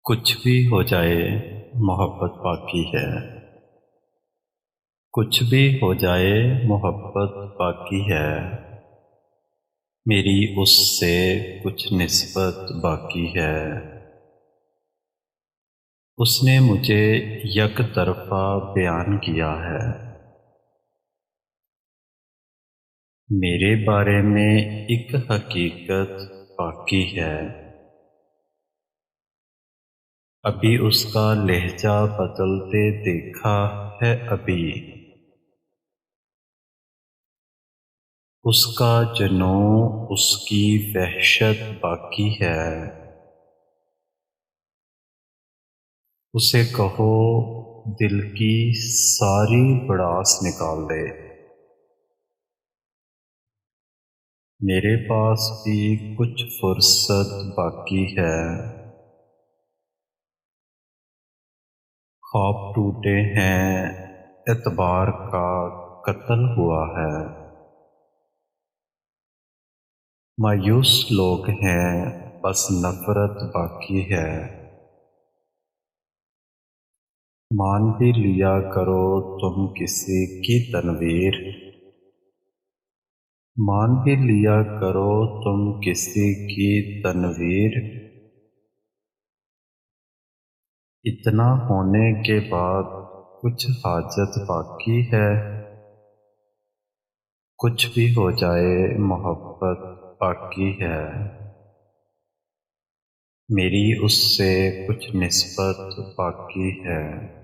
کچھ بھی ہو جائے محبت باقی ہے، کچھ بھی ہو جائے محبت باقی ہے، میری اس سے کچھ نسبت باقی ہے۔ اس نے مجھے یک طرفہ بیان کیا ہے، میرے بارے میں ایک حقیقت باقی ہے، ابھی اس کا لہجہ بدلتے دیکھا ہے ابھی، اس کا جنون اس کی وحشت باقی ہے۔ اسے کہو دل کی ساری بڑاس نکال دے، میرے پاس بھی کچھ فرصت باقی ہے۔ خواب ٹوٹے ہیں، اعتبار کا قتل ہوا ہے، مایوس لوگ ہیں بس نفرت باقی ہے۔ مان بھی لیا کرو تم کسی کی تنویر، مان بھی لیا کرو تم کسی کی تنویر، اتنا ہونے کے بعد کچھ حاجت باقی ہے، کچھ بھی ہو جائے محبت باقی ہے، میری اس سے کچھ نسبت باقی ہے۔